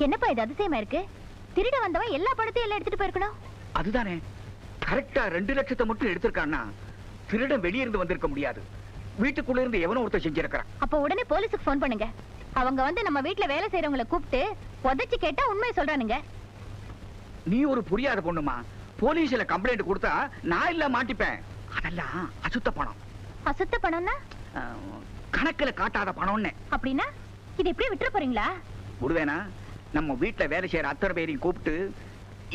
என்னப்பா இது அதிசயமா இருக்கு? திருட வந்தவன் எல்லா பணத்தையும் எல்லாம் எடுத்துட்டு போயிருக்கணும். அதுதானே கரெக்டா 2 லட்சத்தை மட்டும் எடுத்திருக்கான்னா திருடன் வெளியிருந்து வந்திருக்க முடியாது. வீட்டுக்குள்ள இருந்து எவனோ ஒருத்தர் செஞ்சிருக்கான். அப்ப உடனே போலீஸுக்கு போன் பண்ணுங்க. அவங்க வந்து நம்ம வீட்டுல வேலை செய்யறவங்களை கூப்பிட்டு உதைச்சு கேட்டா உண்மையை சொல்றானுங்க. நீ ஒரு புரியாத பொண்ணுமா. போலீஸ்ல கம்ப்ளைண்ட் கொடுத்தா நான் இல்ல மாட்டிப்பேன். அதெல்லாம் அசுத்த பணம். அசுத்த பணம்னா கணக்குல காட்டாத பணம்னு. அப்படின்னா இது எப்படி விட்டுற போறீங்களா? விடுவேனா? நம்ம வீட்டுல வேலை செய்யற அத்தனை பேரையும் கூப்பிட்டு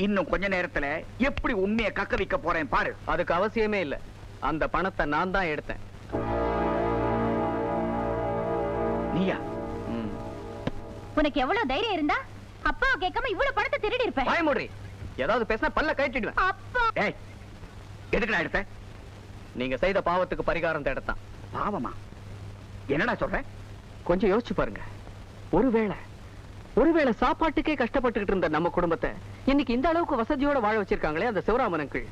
இன்னும் கொஞ்ச நேரத்துல எப்படி உண்மையை கக்க வைக்க போறேன் பாரு. அதுக்கு அவசியமே இல்ல. அந்த பணத்தை நான் தான் எடுத்தேன். நீயா? உனக்கு எவ்வளவு தைரியம் இருந்தா அப்பா கேட்காம இவ்வளவு பணத்தை திருடி இருப்பேன். பயமுடி. ஏதாவது பேசினா பல்ல கட்டிடுவேன். அப்பா ஏய், எதுக்கு நான் எடுத்தேன்? நீங்க செய்த பாவத்துக்கு பரிகாரம் தேடத்தான். பாவமா? என்னடா சொல்ற? கொஞ்சம் யோசிச்சு பாருங்க. ஒருவேளை சாப்பாட்டுக்கே கஷ்டப்பட்டுக்கிட்டு இருந்த நம்ம குடும்பத்தை இன்னைக்கு இந்த அளவுக்கு வசதியோட வாழ வச்சிருக்காங்களே அந்த சிவராமன் அங்கிள்.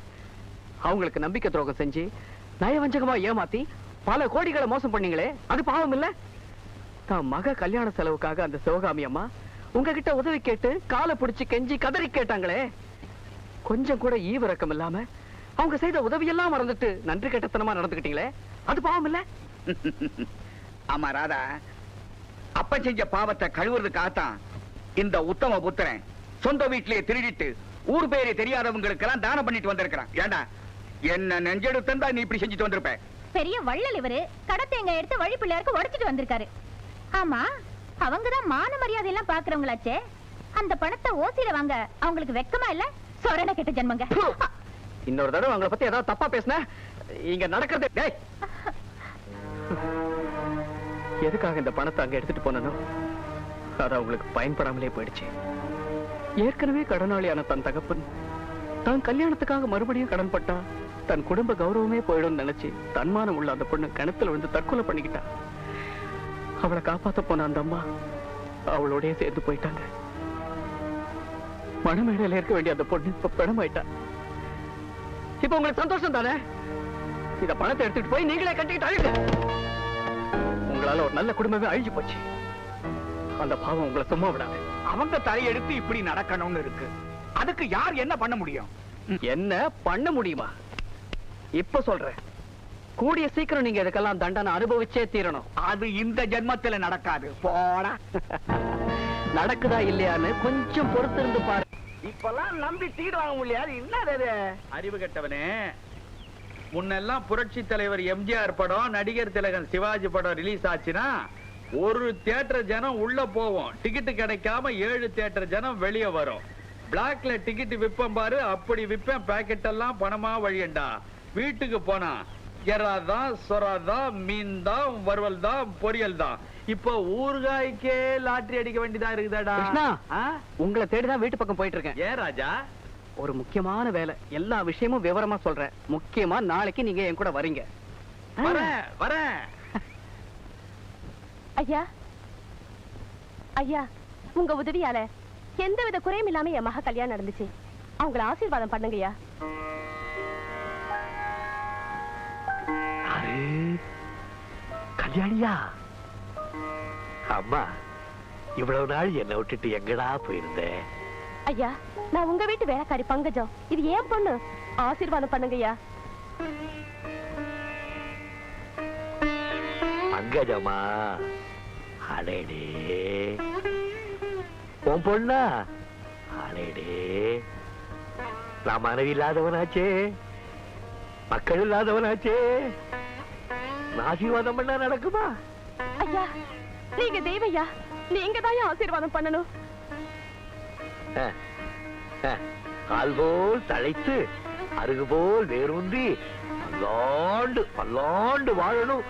அவங்களுக்கு நம்பிக்கை துரோகம் செஞ்சு நயவஞ்சகமா ஏமாத்தி பல கோடிகளை மோசம் பண்ணீங்களே, அது பாவம் இல்ல? தான் மக கல்யாண செலவுக்காக அந்த சிவகாமி அம்மா உங்ககிட்ட உதவி கேட்டு காலை பிடிச்சு கெஞ்சி கதறி கேட்டாங்களே, கொஞ்சம் கூட ஈவிரக்கம் இல்லாம அவங்க செய்த உதவியெல்லாம் மறந்துட்டு நன்றி கெட்டத்தனமா நடந்துக்கிட்டீங்களே, அது பாவம் இல்ல? ஆமா ராதா, அப்ப செஞ்ச பாவத்தை கழுவுறதுக்காகத்தான் இந்த உத்தம புத்திரன் சொந்த வீட்டிலேயே திருடிட்டு ஊர் பேரே தெரியாதவங்களுக்கு எல்லாம் தானம் பண்ணிட்டு வந்திருக்கிறான். ஏண்டா என்ன நெஞ்செடுத்தா நீ இப்படி செஞ்சுட்டு வந்திருப்ப? பெரிய வள்ளல் இவரு. கடத்தேங்க எடுத்து வழி பிள்ளையாருக்கு உடைச்சிட்டு வந்திருக்காரு. ஆமா, அவங்கதான் மான மரியாதை எல்லாம் பாக்குறவங்களாச்சே. அந்த பணத்தை ஓசியில வாங்க அவங்களுக்கு வெக்கமா இல்ல? சொரண கெட்ட ஜென்மங்க. இன்னொரு தடவை அவங்கள பத்தி ஏதாவது தப்பா பேசின இங்க நடக்கிறது. எதுக்காக இந்த பணத்தை அங்க எடுத்துட்டு போனோம்? அது அவங்களுக்கு பயன்படாமலே போயிடுச்சு. ஏற்கனவே கடனாளியான தன் தகப்பன் தான் கல்யாணத்துக்காக மறுபடியும் கடன் பட்டா தன் குடும்ப கௌரவமே போயிடும் நினைச்சு தன்மானம் உள்ள அந்த பொண்ணு கிணத்துல விழுந்து தற்கொலை பண்ணிக்கிட்டா. அவளை காப்பாத்த போன அந்த அம்மா அவளோடய சேர்ந்து போயிட்டாங்க. மணமேடையில இருக்க வேண்டிய அந்த பொண்ணு இப்ப பிணமாயிட்டா. இப்ப உங்களுக்கு சந்தோஷம் தானே? இந்த பணத்தை எடுத்துட்டு போய் நீங்களே கட்டிக்கிட்டு அழிங்க. உங்களால ஒரு நல்ல குடும்பமே அழிஞ்சு போச்சு. அந்த பாவம் உங்களை சும்மா விடாது. அவங்க தலையெடுத்து இப்படி நடக்கணும்னு இருக்கு. அதுக்கு யார் என்ன பண்ண முடியும்? என்ன பண்ண முடியுமா? இப்ப சொல்றேன், கூடிய சீக்கிரம் நீங்க இதுக்கெல்லாம் தண்டனை அனுபவிச்சே தீரணும். அது இந்த ஜென்மத்துல நடக்காது. போடா. நடக்குதா இல்லையான்னு கொஞ்சம் பொறுத்து இருந்து பாரு. இப்பெல்லாம் நம்பி தீடு வாங்க முடியாது. என்ன அறிவு கெட்டவனே, முன்னெல்லாம் புரட்சி தலைவர் எம்ஜிஆர் படம், நடிகர் திலகன் சிவாஜி படம் ரிலீஸ் ஆச்சுன்னா ஒரு தியேட்டர் ஜனம் உள்ள போவோம், டிக்கெட் கிடைக்காம 7 தியேட்டர் ஜனம் வெளியே வரும். பிளாக்ல டிக்கெட் விப்பம் பாரு, அப்படி விப்பேன். பாக்கெட் எல்லாம் பணமா வழியண்டா. வீட்டுக்கு போனா எறாதான், சொராதான், மீன் தான், வறுவல் தான், பொரியல் தான். இப்ப ஊறுகாய்க்கே லாட்டரி அடிக்க வேண்டியதா இருக்குதாடா. உங்களை தேடிதான் வீட்டு பக்கம் போயிட்டு இருக்கேன். ஏன் ராஜா? ஒரு முக்கியமான வேலை. எல்லா விஷயமும் விவரமா சொல்றேன். முக்கியமா நாளைக்கு நீங்க என் கூட வரீங்க. வரேன். ஐயா, ஐயா, உங்க உதவியால எந்தவித குறையும் இல்லாம என் மக கல்யாணம் நடந்துச்சு. அவங்கள ஆசீர்வாதம் பண்ணுங்கய்யா. கல்யாணியா? அம்மா, இவ்வளவு நாள் என்னை விட்டுட்டு எங்கடா போயிருந்தேன்? ஐயா, நான் உங்க வீட்டு வேலைக்காரி பங்கஜம். இது ஏன் பொண்ணு. ஆசீர்வாதம் பண்ணுங்கய்யா. பங்கஜமா? அடேடே, உன் பொண்ணா? அடேடே, நான் மனைவி இல்லாதவனாச்சே, மக்கள் இல்லாதவனாச்சே. ஆசீர்வாதம் பண்ணா நடக்குமா? ஐயா, நீங்க தெய்வையா, நீங்க தான் ஆசீர்வாதம் பண்ணணும். கால்போல் தழைத்து அருகுபோல் வேரூன்றி பல்லாண்டு பல்லாண்டு வாழணும்.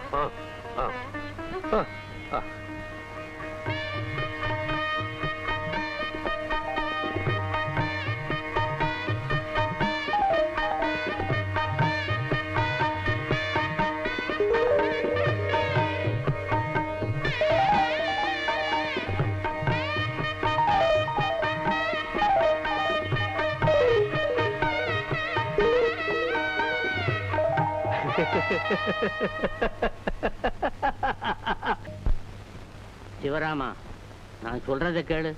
சிவராமா, நான் சொல்றத கேளு.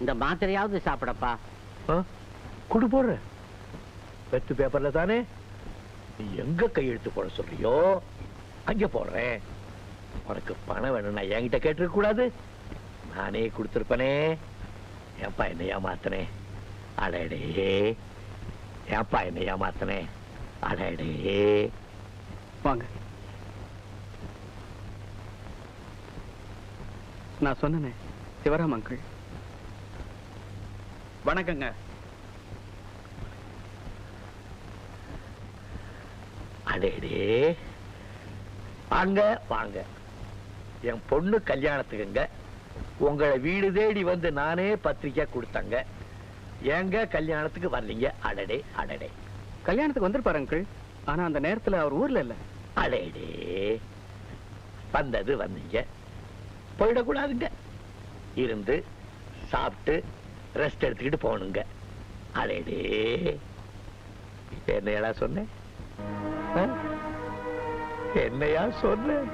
இந்த மாத்திரையாவது சாப்பிடப்பா. குடு போடுற வெத்து பேப்பர்ல தானே நீ எங்க கையெழுத்து போட சொல்றியோ அங்க போடுறேன். உனக்கு பணம் வேணும்னா என்கிட்ட கேட்டிருக்க கூடாது, நானே கொடுத்திருப்பனே. ஏப்பா என்ன ஏமாத்தனே, அடடே ஏப்பா என்ன ஏமாத்தனே, அடடே. வாங்க. நான் சொன்னேனே, சிவராம் அங்கிள். வணக்கங்க. அடேடே வாங்க வாங்க. என் பொண்ணு கல்யாணத்துக்குங்க உங்களை வீடு தேடி வந்து நானே பத்திரிக்கை கொடுத்தங்க. எங்க கல்யாணத்துக்கு வரலீங்க? அடடே அடடே. கல்யாணத்துக்கு வந்திருப்பாரு அங்கிள், ஆனா அந்த நேரத்துல அவர் ஊர்ல இல்ல. அடேடே வந்தது வந்தீங்க, போயிடக்கூடாதுங்க. இருந்து சாப்பிட்டு ரெஸ்ட் எடுத்துக்கிட்டு போகணுங்க. அடேடே என்னையா சொன்னேன், என்னையா சொன்னேன்?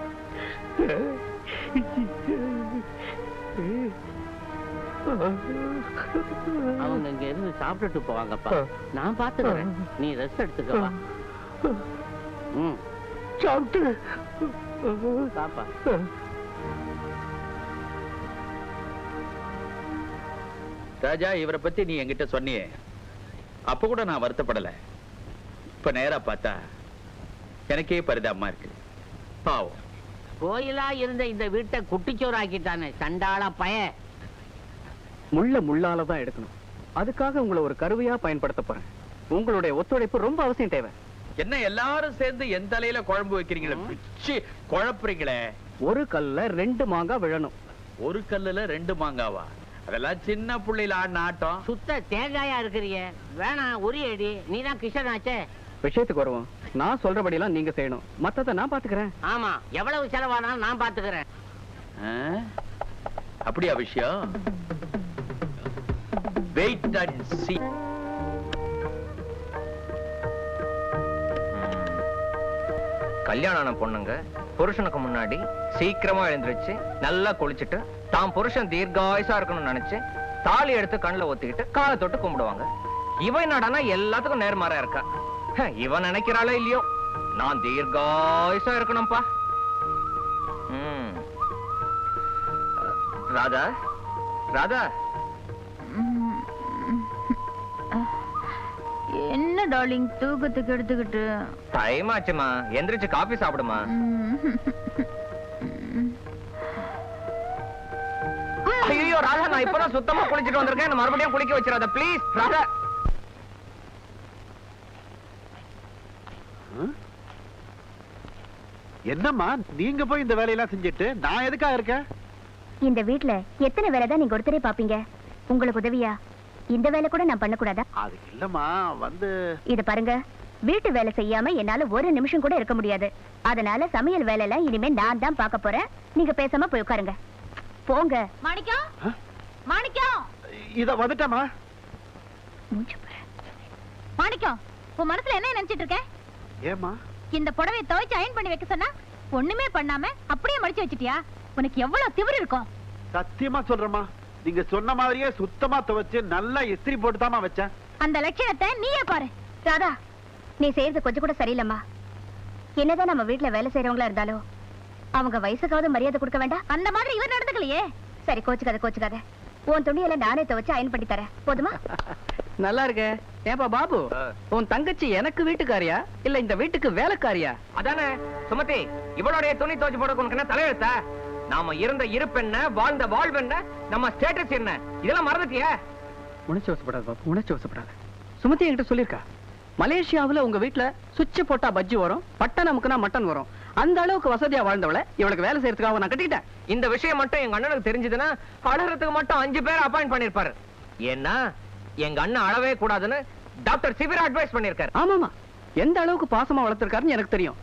அவங்க இங்க இருந்து சாப்பிட்டுட்டு போவாங்கப்பா, நான் பாத்துக்கிறேன். நீ ரெஸ்ட் எடுத்துக்கவா. சாப்பிட்டு பாப்பா. ராஜா, இவரை பத்தி நீ என்கிட்ட சொன்னியே, அப்ப கூட நான் வருத்தப்படல. இப்ப நேரா பார்த்தா எனக்கே பரிதாபமா இருக்கு. பாவம். கோயிலா இருந்த இந்த வீட்டை குட்டிச்சோறு ஆக்கிட்டானே சண்டாள பய. முள்ள முள்ளால தான் எடுக்கணும். அதுக்காக உங்களை ஒரு கருவியா பயன்படுத்த போறேன். உங்களுடைய ஒத்துழைப்பு ரொம்ப அவசியம் தேவை. என்ன எல்லாரும் சேர்ந்து என் தலையில குழம்பு வைக்கிறீங்களே, பிச்சு குழப்புறீங்களே. ஒரு கல்ல 2 மாங்காய் விழணும். ஒரு கல்லுல 2 மாங்காவா? அதெல்லாம் சின்ன புள்ளையில ஆடின ஆட்டம். சுத்த தேங்காயா இருக்கிறிய. வேணாம் உரி அடி, நீதான் கிருஷ்ணன் ஆச்சே. விஷயத்துக்கு வருவோம். நான் சொல்றபடி எல்லாம் நீங்க செய்யணும், மத்தத நான் பாத்துக்கிறேன். ஆமா, எவ்வளவு செலவானாலும் நான் பாத்துக்கிறேன். அப்படியா விஷயம்? Wait and see. கல்யாணம் ஆன பொண்ணுங்க புருஷனுக்கு முன்னாடி சீக்கிரமா எழுந்திருச்சு நல்லா குளிச்சுட்டு தான் புருஷன் தீர்காயுசா இருக்கணும்னு நினைச்சு தாலி எடுத்து கண்ணுல ஒத்திக்கிட்டு காலை தொட்டு கும்பிடுவாங்க. இவன் என்னடானா எல்லாத்துக்கும் நேர்மாறா இருக்கா. இவன் நினைக்கிறாளோ இல்லையோ, நான் தீர்காயுசா இருக்கணும்பா. ராதா ராதா. என்ன டார்லிங் தூக்கத்துக்கு எடுத்துக்கிட்டு? டைம் ஆச்சுமா, எந்திரிச்சு காபி சாப்பிடுமா. ஐயோ ராதா, நான் இப்பதான் சுத்தமா குளிச்சிட்டு வந்திருக்கேன், மறுபடியும் குளிக்க வச்சிடாத ப்ளீஸ் ராதா. என்னம்மா நீங்க போய் இந்த வேலையெல்லாம் செஞ்சுட்டு நான் எதுக்காக இருக்கேன்? இந்த வீட்ல எத்தனை வேலை தான் நீங்க ஒருத்தரே பாப்பீங்க? உங்களுக்கு உதவியா இந்த வேலை கூட நான் பண்ணக்கூடாதா? அது இல்லம்மா, வந்து இத பாருங்க, வீட்டு வேலை செய்யாம என்னால ஒரு நிமிஷம் கூட இருக்க முடியாது. அதனால சமையல் வேலை எல்லாம் இனிமே நான் தான் பார்க்க போறேன். நீங்க பேசாம போய் உட்காருங்க. போங்க. மாணிக்கம், மாணிக்கம். இத வந்துட்டமா. மாணிக்கம், உன் மனசுல என்ன நினைச்சிட்டு இருக்க? ஏமா இந்த புடவையை துவைச்சு அயன் பண்ணி வைக்க சொன்னா ஒண்ணுமே பண்ணாம அப்படியே மடிச்சு வச்சிட்டியா? உனக்கு எவ்வளவு திமிரு இருக்கும்? சத்தியமா சொல்றமா, நீங்க சொன்ன மாதிரியே சுத்தமா துவைச்சு நல்லா இஸ்திரி போட்டு தாமா வச்சேன். அந்த லட்சணத்தை நீயே பாரு. ராதா, நீ செய்யறது கொஞ்சம் கூட சரியில்லம்மா. என்னதான் நம்ம வீட்டுல வேலை செய்யறவங்களா இருந்தாலும் அவங்க வயசுக்காவது மரியாதை கொடுக்க வேண்டாம். அந்த மாதிரி இவர் நடந்துக்கலையே. சரி, கோச்சுக்காத. உன் துணியெல்லாம் நானே துவைச்சு அயன் பண்ணி தரேன், போதுமா? நல்லா இருக்க. ஏப்பா பாபு, உன் தங்கச்சி எனக்கு வீட்டுக்காரியா இல்ல இந்த வீட்டுக்கு வேலைக்காரியா? அதானே சுமதி, இவளுடைய துணி துவைச்சு போட உனக்கு என்ன தலையெழுத்த? நாம இருந்த இருப்பென்ன, வாழ்ந்த வாழ்வென்ன, நம்ம ஸ்டேட்டஸ் என்ன, இதெல்லாம் மறந்துட்டியா? உணர்ச்சி வசப்படாத பாபு, உணர்ச்சி வசப்படாத. சுமதி என்கிட்ட சொல்லிருக்கா, மலேசியாவுல உங்க வீட்டுல சுவிட்ச் போட்டா பஜ்ஜி வரும், பட்டை நமக்குனா மட்டன் வரும். அந்த அளவுக்கு வசதியா வாழ்ந்தவள இவளுக்கு வேலை செய்யறதுக்காக நான் கட்டிக்கிட்டேன். இந்த விஷயம் மட்டும் எங்க அண்ணனுக்கு தெரிஞ்சதுன்னா அழகிறதுக்கு மட்டும் 5 பேர் அப்பாயிண்ட் பண்ணிருப்பாரு. ஏன்னா எங்க அண்ணன் அழவே கூடாதுன்னு டாக்டர் சிவிரா அட்வைஸ் பண்ணிருக்காரு. ஆமாமா, எந்த அளவுக்கு பாசமா வளர்த்திருக்காருன்னு எனக்கு தெரியும்.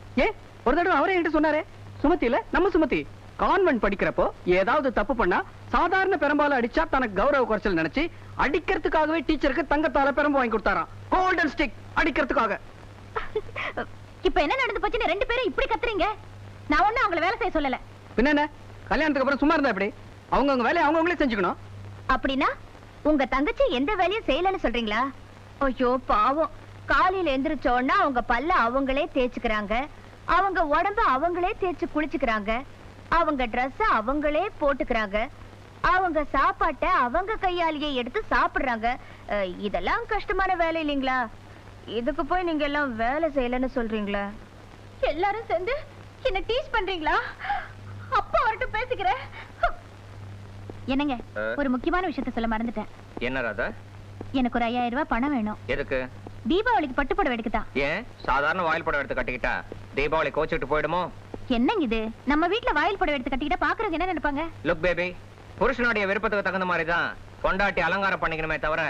ஒரு தடவை அவரே என்கிட்ட சொன்னாரே, சுமதியில நம்ம சுமதி கான்வென்ட் படிக்கிறப்போ ஏதாவது தப்பு பண்ணா சாதாரண பெரும்பாலும் அடிச்சா தனக்கு கௌரவ குறைச்சல் நினைச்சு அடிக்கிறதுக்காகவே டீச்சருக்கு தங்கத்தால பெரும்பு வாங்கி கொடுத்தாராம். கோல்டன் ஸ்டிக் அடிக்கிறதுக்காக. இப்ப என்ன நடந்து போச்சுன்னு 2 பேரும் இப்படி கத்துறீங்க? நான் ஒண்ணும் அவங்கள வேலை செய்ய சொல்லல. பின்ன கல்யாணத்துக்கு அப்புறம் சும்மா இருந்தா எப்படி? அவங்கவுங்க வேலையை அவங்கவுங்களே செஞ்சுக்கணும். அப்படின்னா உங்க தங்கச்சி எந்த வேலையும் செய்யலன்னு சொல்றீங்களா? ஐயோ பாவம், காலையில எந்திரிச்சோன்னா அவங்க பல்ல அவங்களே தேய்ச்சுக்கிறாங்க, அவங்க உடம்ப அவங்களே தேய்ச்சு குளிச்சுக்கிறாங்க, அவங்க ட்ரெஸ் அவங்களே போட்டுக்கிறாங்க, அவங்க சாப்பாட்டை அவங்க கையாலேயே எடுத்து சாப்பிடுறாங்க. இதெல்லாம் கஷ்டமான வேலை இல்லைங்களா? இதுக்கு போய் நீங்க எல்லாம் வேலை செய்யலன்னு சொல்றீங்களா? எல்லாரும் சேர்ந்து என்ன டீஸ் பண்றீங்களா? அப்பா வரட்டும் பேசிக்கிறேன். என்னங்க, ஒரு முக்கியமான விஷயத்தை சொல்ல மறந்துட்டேன். என்ன ராதா? எனக்கு ஒரு 5000 ரூபாய் பணம் வேணும். எதுக்கு? தீபாவளிக்கு பட்டு புடவை எடுக்கத்தான். ஏன் சாதாரண வாயில் புடவை எடுத்து கட்டிக்கிட்டா தீபாவளி கோச்சிட்டு போயிடுமோ? என்னங்க இது? நம்ம வீட்ல வாயில் புடவை எடுத்து கட்டிக்கிட்டா பாக்குறவங்க என்ன நினைப்பாங்க? லுக் பேபி, புருஷனுடைய விருப்பத்துக்கு தகுந்த மாதிரி தான் கொண்டாட்டி அலங்காரம் பண்ணிக்கணுமே தவிர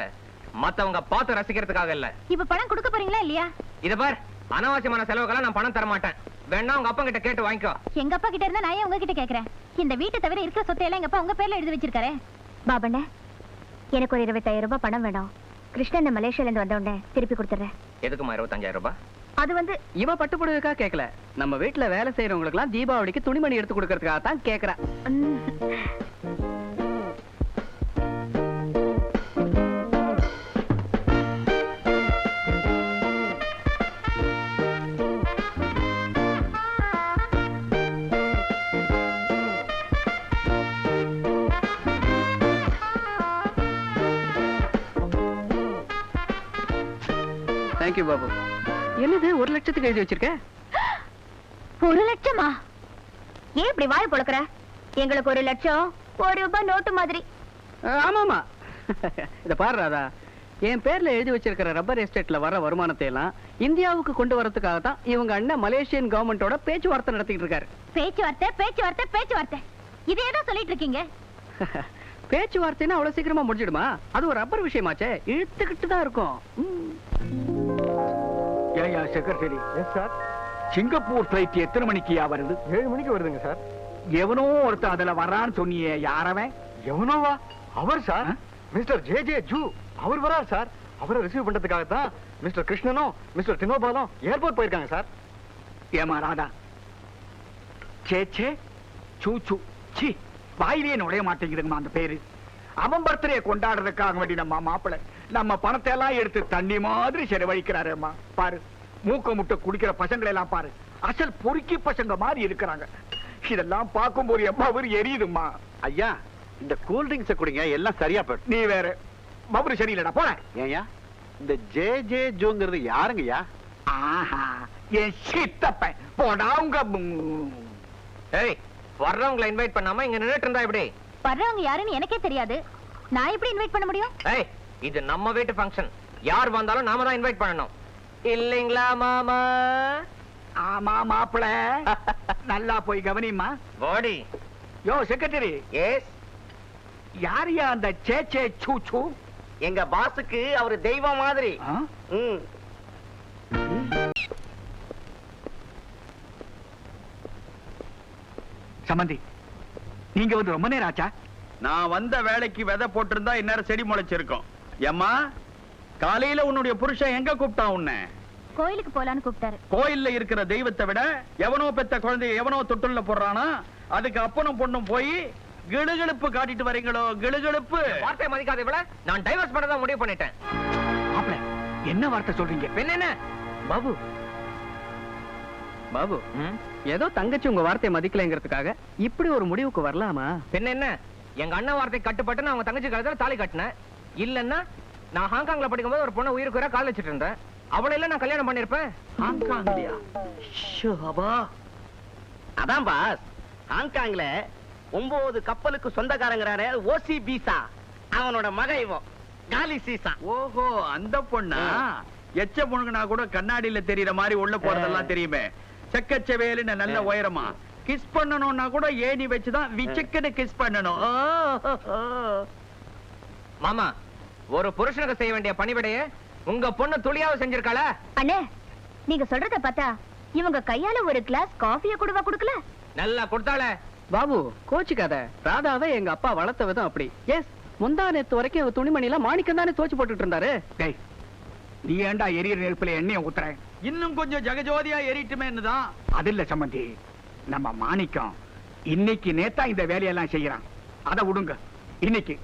மத்தவங்க பார்த்து ரசிக்கிறதுக்காக இல்ல. இப்ப பணம் கொடுக்க போறீங்களா இல்லையா? இத பார், அனாவசியமான செலவுக்கெல்லாம் நான் பணம் தர மாட்டேன். வேணா உங்க அப்பா கிட்ட கேட்டு வாங்கிக்கோ. எங்க அப்பா கிட்ட இருந்தா நான் ஏன் உங்ககிட்ட கேக்குறேன்? இந்த வீட்டை தவிர இருக்கிற சொத்தை எல்லாம் எங்க அப்பா உங்க பேர்ல எழுதி வச்சிருக்காரு. பாபண்ணே, எனக்கு ஒரு 25000 ரூபாய் பணம் வேணும். கிருஷ்ணன் மலேசியால இருந்து வந்த உடனே திருப்பி கொடுத்துறேன். எதுக்குமா 25000 ரூபாய்? அது வந்து இவ பட்டு புடவைக்கா கேட்கல, நம்ம வீட்டுல வேலை செய்யறவங்களுக்கு எல்லாம் தீபாவளிக்கு துணிமணி எடுத்து கொடுக்கறதுக்காக தான் கேக்குறா. தேங்க்யூ பாபு. என்னது 1 லட்சத்துக்கு எழுதி வச்சிருக்க? 1 லட்சமா? ஏன் இப்படி வாய் பொளக்குற? எங்களுக்கு 1 லட்சம் 1 ரூபாய் நோட்டு மாதிரி. ஆமாமா. இத பாரு ராதா, என் பேர்ல எழுதி வச்சிருக்கிற ரப்பர் எஸ்டேட்ல வர வருமானத்தை எல்லாம் இந்தியாவுக்கு கொண்டு வரதுக்காக தான் இவங்க அண்ணன் மலேசியன் கவர்மெண்டோட பேச்சுவார்த்தை நடத்திட்டு இருக்காரு. பேச்சுவார்த்தை பேச்சுவார்த்தை பேச்சுவார்த்தை, இதே தான் சொல்லிட்டு இருக்கீங்க. பேச்சுவார்த்தைன்னா அவ்வளவு சீக்கிரமா முடிஞ்சிடுமா? அது ஒரு ரப்பர் விஷயமாச்சே, இழுத்துக்கிட்டு தான் இருக்கும். ஏயா secretary? Yes sir. Singapore flight எத்தனை மணிக்குயா வருது? 7 மணிக்கு வருதுங்க சார். எவனோ ஒருத்தன் அதுல வர்றான்னு சொன்னியே, யாரவன்? எவனோவா? அவர் சார், மிஸ்டர் ஜே ஜூ. அவர் வரார் சார். அவரை ரிசீவ் பண்றதுக்காக தான் மிஸ்டர் கிருஷ்ணனும் மிஸ்டர் தினோபாலும் ஏர்போர்ட் போயிருக்காங்க சார். ஏமா ராதா, சேச்சே சூச்சு சி வாயிலே நுழைய மாட்டேங்குதுங்கம்மா அந்த பேரு. அவன் பர்த்டே கொண்டாடுறதுக்காக வேண்டி நம்ம மாப்பிள்ளை நம்ம பணத்தை எல்லாம் எடுத்து தண்ணி மாதிரி செலவழிக்கிறாருமா. பாரு, மூக்க முட்டை குடிக்கிற பசங்களை எல்லாம் பாரு, அசல் பொறுக்கி பசங்க மாதிரி இருக்கிறாங்க. இதெல்லாம் பார்க்கும்போது எவ்வளவு எரியுதுமா. ஐயா, இந்த கூல் ட்ரிங்க்ஸ குடிங்க, எல்லாம் சரியா போயிடும். நீ வேற பபுரு சரியில்லடா, போற. ஏயா இந்த ஜே ஜூங்கிறது யாருங்கய்யா? ஆஹா, என் சித்தப்பன் போடா. உங்க ஏய், வர்றவங்களை இன்வைட் பண்ணாம இங்க நின்னுட்டு இருந்தா எப்படி? வர்றவங்க யாருன்னு எனக்கே தெரியாது, நான் எப்படி இன்வைட் பண்ண முடியும்? ஏய், இது நம்ம வீட்டு ஃபங்க்ஷன். யார் வந்தாலும் நாம தான் இன்வைட் பண்ணணும், இல்லீங்களா மாமா? ஆமா மாப்பிள, நல்லா போய் கவனிமா. பாடி. யோ செக்ரட்டரி. எஸ். யாரியா அந்த சேச்சே சூச்சு? எங்க பாஸுக்கு அவரு தெய்வம் மாதிரி. சம்பந்தி, நீங்க வந்து ரொம்ப நேரம் ஆச்சா? நான் வந்த வேலைக்கு விதை போட்டிருந்தா இந்நேரம் செடி முளைச்சிருக்கும். ஏம்மா, காலையில உன்னுடைய புருஷன் எங்க கூப்பிட்டான் உன்னை? கோயிலுக்கு போலான்னு கூப்பிட்டாரு. கோயில்ல இருக்கிற தெய்வத்தை விட எவனோ பெத்த குழந்தைய எவனோ தொட்டுள்ள போடுறானா, அதுக்கு அப்பனும் பொண்ணும் போய் கிளுகிழுப்பு காட்டிட்டு வரீங்களோ? கிளுகிழுப்பு வார்த்தை மதிக்காத இவள நான் டைவர்ஸ் பண்ண தான் முடிவு பண்ணிட்டேன். மாப்பிள, என்ன வார்த்தை சொல்றீங்க? பின்ன என்ன பாபு, பாபு, ஏதோ தங்கச்சி உங்க வார்த்தையை மதிக்கலைங்கிறதுக்காக இப்படி ஒரு முடிவுக்கு வரலாமா? பின்ன என்ன, எங்க அண்ணன் வார்த்தை கட்டுப்பட்டு நான் அவங்க தங்கச்சி கழுத்துல தாலி கட்டினேன். இல்லன்னா நான் ஹாங்காங்ல படிக்கும்போது ஒரு பொண்ணை உயிருக்கு கால் வச்சிட்டு இருந்தேன். அவளை எல்லாம் நான் கல்யாணம் பண்ணிருப்பேன். ஹாங்காங்லயா? அதான் பாஸ், ஹாங்காங்ல 9 கப்பலுக்கு சொந்தக்காரங்கிறாரு ஓசி பீசா. அவனோட மக இவன் காலி சீசா. ஓஹோ, அந்த பொண்ணா? எச்ச பொண்ணுனா கூட கண்ணாடியில தெரியற மாதிரி உள்ள போறதெல்லாம் தெரியுமே. செக்கச்சவேலுன்னு நல்ல உயரமா கிஸ் பண்ணணும்னா கூட ஏணி வச்சுதான் விச்சக்கன்னு கிஸ் பண்ணணும். மாமா, ஒரு புருஷனுக்கு செய்ய வேண்டிய பணிவிடைய உங்க பொண்ணு துளியாவது செஞ்சிருக்காள? அண்ணே, நீங்க சொல்றத பார்த்தா இவங்க கையால ஒரு கிளாஸ் காஃபிய கூடவா குடுக்கல? நல்லா கொடுத்தாள. பாபு, கோச்சிக்காத. ராதாவை எங்க அப்பா வளர்த்த விதம் அப்படி. எஸ், முந்தா நேத்து வரைக்கும் துணிமணியில மாணிக்கம் தானே தோச்சு போட்டுட்டு இருந்தாரு. டேய், நீ ஏண்டா எரியற நெருப்புல எண்ணெய ஊத்துற? இன்னும் கொஞ்சம் ஜகஜோதியா எரிட்டுமேன்னுதான். அது இல்ல சம்பந்தி, நம்ம மாணிக்கம் இன்னைக்கு நேத்தா இந்த வேலையெல்லாம் செய்யறான். அதை விடுங்க. இன்னைக்கு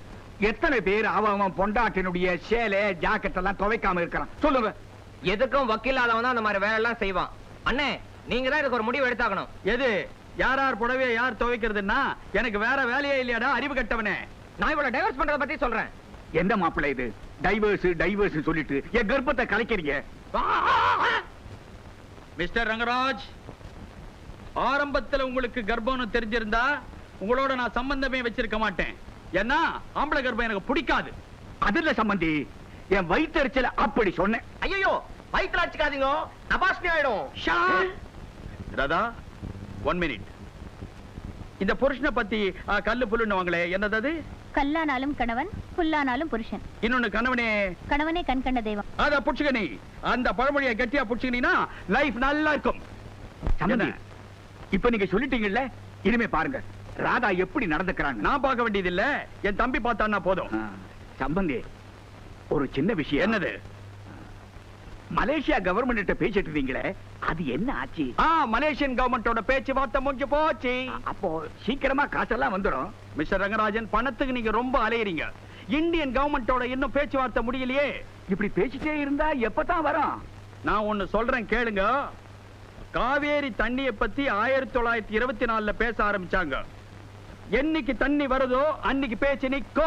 எத்தனை பேர் அவன் பொண்டாட்டினுடைய சேலை ஜாக்கெட் எல்லாம் துவைக்காம இருக்கிறான் சொல்லுங்க. எதுக்கும் வக்கீலாதவன் தான் அந்த மாதிரி வேலை எல்லாம் செய்வான். அண்ணே நீங்க தான் இதுக்கு ஒரு முடிவு எடுத்தாகணும். எது யார் யார் புடவையை யார் துவைக்கிறதுன்னா எனக்கு வேற வேலையே இல்லையாடா அறிவு கட்டவனே. நான் இவ்வளவு டைவர்ஸ் பண்றத பத்தி சொல்றேன். எந்த மாப்பிள்ளை இது? டைவர்ஸ் சொல்லிட்டு என் கர்ப்பத்தை கலைக்கிறீங்க. மிஸ்டர் ரங்கராஜ், ஆரம்பத்துல உங்களுக்கு கர்ப்பம்னு தெரிஞ்சிருந்தா உங்களோட நான் சம்பந்தமே வச்சிருக்க மாட்டேன். ஏன்னா ஆம்பளை கர்ப்பம் எனக்கு பிடிக்காது. அதுல சம்பந்தி என் வயிற்றுச்சல அப்படி சொன்னேன். ஐயோ வயிற்றுல அடிச்சுக்காதீங்க, அபாஸ்மி ஆயிடும். ராதா 1 மினிட். இந்த புருஷனை பத்தி கல்லு புல்லுன்னு வாங்களே, என்னது அது? கல்லானாலும் கணவன், புல்லானாலும் புருஷன். இன்னொன்னு கணவனே கணவனே கண் கண்ட தெய்வம். அத புடிச்சுக்க. நீ அந்த பழமொழியை கெட்டியா புடிச்சுக்கினா லைஃப் நல்லா இருக்கும். சம்பந்தி இப்ப நீங்க சொல்லிட்டீங்கல்ல, இனிமே பாருங்க ராதா எப்படி நடந்துக்கிறாங்க. நான் பார்க்க வேண்டியது இல்ல, என் தம்பி பார்த்தான்னா போதும். சம்பந்தி ஒரு சின்ன விஷயம். என்னது? மலேசியா கவர்மெண்ட் பேசிட்டு இருந்தீங்களே, அது என்ன ஆச்சு? மலேசியன் கவர்மெண்டோட பேச்சுவார்த்தை முடிஞ்சு போச்சு. அப்போ சீக்கிரமா காசெல்லாம் வந்துடும். மிஸ்டர் ரங்கராஜன், பணத்துக்கு நீங்க ரொம்ப அலையறீங்க. இந்தியன் கவர்மெண்டோட இன்னும் பேச்சுவார்த்தை முடியலையே. இப்படி பேசிட்டே இருந்தா எப்பதான் வரும்? நான் ஒன்னு சொல்றேன் கேளுங்க. காவேரி தண்ணியை பத்தி 1924 பேச ஆரம்பிச்சாங்க. என்னைக்கு தண்ணி வருதோ அன்னைக்கு பேச்சு நிக்கும்.